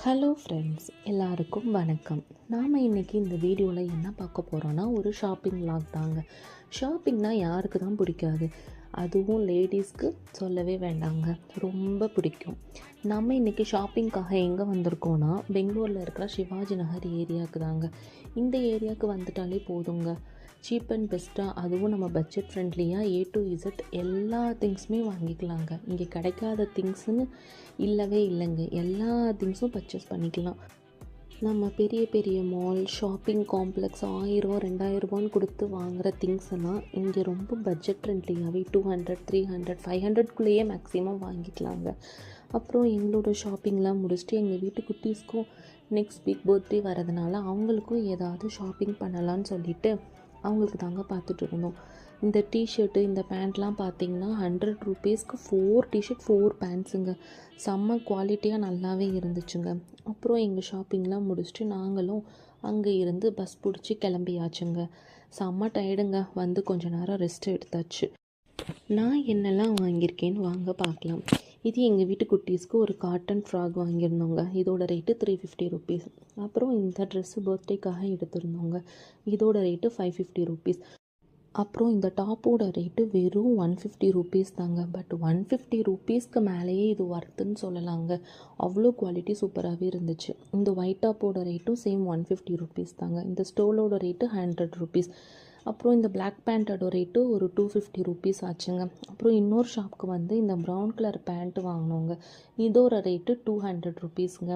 Hello friends, எல்லாருக்கும் வணக்கம். நாம் இன்றைக்கி இந்த வீடியோவில் என்ன பார்க்க போகிறோன்னா, ஒரு ஷாப்பிங் vlog தாங்க. ஷாப்பிங்னால் யாருக்கு தான் பிடிக்காது? அதுவும் லேடிஸ்க்கு சொல்லவே வேண்டாங்க, ரொம்ப பிடிக்கும். நம்ம இன்றைக்கி ஷாப்பிங்காக எங்கே வந்திருக்கோன்னா, பெங்களூரில் இருக்கிற சிவாஜி நகர் ஏரியாவுக்கு தாங்க. இந்த ஏரியாவுக்கு வந்துட்டாலே போதுங்க, சீப் அண்ட் பெஸ்ட்டாக, அதுவும் நம்ம பட்ஜெட் ஃப்ரெண்ட்லியாக A to Z எல்லா திங்ஸுமே வாங்கிக்கலாங்க. இங்கே கிடைக்காத திங்ஸ்னு இல்லவே இல்லைங்க, எல்லா திங்ஸும் பர்ச்சேஸ் பண்ணிக்கலாம். நம்ம பெரிய பெரிய மால், ஷாப்பிங் காம்ப்ளெக்ஸ் 1000 2000 கொடுத்து வாங்குகிற திங்ஸ் எல்லாம் இங்கே ரொம்ப பட்ஜெட் ஃப்ரெண்ட்லியாகவே 200 300 500க்குள்ளேயே மேக்ஸிமம் வாங்கிக்கலாங்க. அப்புறம் எங்களோட ஷாப்பிங்லாம் முடிச்சுட்டு எங்கள் வீட்டு குட்டீஸ்க்கும் நெக்ஸ்ட் வீக் பர்த்டே வரதுனால அவங்களுக்கும் ஏதாவது ஷாப்பிங் பண்ணலான்னு சொல்லிவிட்டு அவங்களுக்கு தாங்க பார்த்துட்டு இருந்தோம். இந்த டிஷர்ட்டு, இந்த பேண்ட்லாம் பார்த்திங்கன்னா 100 ரூபீஸ்க்கு 4 டிஷர்ட் 4 பேண்ட்ஸுங்க. செம்ம குவாலிட்டியாக நல்லாவே இருந்துச்சுங்க. அப்புறம் எங்கள் ஷாப்பிங்லாம் முடிச்சுட்டு நாங்களும் அங்கே இருந்து பஸ் பிடிச்சி கிளம்பியாச்சுங்க. செம்ம டயர்டுங்க, வந்து கொஞ்ச நேரம் ரெஸ்ட் எடுத்தாச்சு. நான் என்னெல்லாம் வாங்கியிருக்கேன்னு வாங்க பார்க்கலாம். இது எங்கள் வீட்டு குட்டீஸ்க்கு ஒரு காட்டன் ஃப்ராக் வாங்கியிருந்தோங்க. இதோட ரேட்டு 350 ரூபீஸ். அப்புறம் இந்த ட்ரெஸ்ஸு பர்த்டேக்காக எடுத்திருந்தோங்க. இதோட ரேட்டு 550 ரூபீஸ். அப்புறம் இந்த டாப்போட ரேட்டு வெறும் 150 ரூபீஸ் தாங்க. பட் 150 ரூபீஸ்க்கு மேலேயே இது ஒர்த்துன்னு சொல்லலாங்க. அவ்வளோ குவாலிட்டி சூப்பராகவே இருந்துச்சு. இந்த ஒயிட் டாப்போட ரேட்டும் சேம் 150 ரூபீஸ் தாங்க. இந்த ஸ்டோலோட ரேட்டு 100 ரூபீஸ். அப்புறம் இந்த பிளாக் பேண்ட்டோட ரேட்டு ஒரு 250 ரூபீஸ் ஆச்சுங்க. அப்புறம் இன்னொரு ஷாப்புக்கு வந்து இந்த ப்ரௌன் கலர் பேண்ட்டு வாங்கினோங்க. இதோட ரேட்டு 200 ரூபீஸுங்க.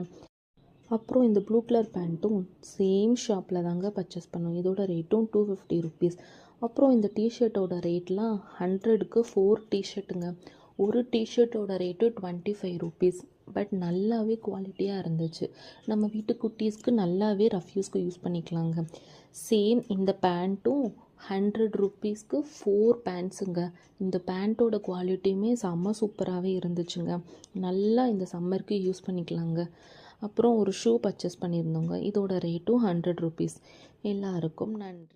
அப்புறம் இந்த ப்ளூ கலர் பேண்ட்டும் சேம் ஷாப்பில் தாங்க பர்ச்சேஸ் பண்ணோம். இதோட ரேட்டும் 250 ரூபீஸ். அப்புறம் இந்த டிஷர்ட்டோட ரேட்லாம் 100க்கு 4 டிஷர்ட்டுங்க. ஒரு டிஷர்ட்டோட ரேட்டு 25 ரூபீஸ். பட் நல்லாவே குவாலிட்டியாக இருந்துச்சு. நம்ம வீட்டு குட்டீஸ்க்கு நல்லாவே ரஃப் யூஸ்க்கு யூஸ் பண்ணிக்கலாங்க. சேம் இந்த பேண்ட்டும் 100 ரூபீஸ்க்கு 4 பேண்ட்ஸுங்க. இந்த பேண்ட்டோட குவாலிட்டியுமே செம்ம சூப்பராகவே இருந்துச்சுங்க. நல்லா இந்த சம்மருக்கு யூஸ் பண்ணிக்கலாங்க. அப்புறம் ஒரு ஷூ பர்ச்சேஸ் பண்ணியிருந்தோங்க. இதோட ரேட்டும் 100 ரூபீஸ். எல்லாருக்கும் நன்றி.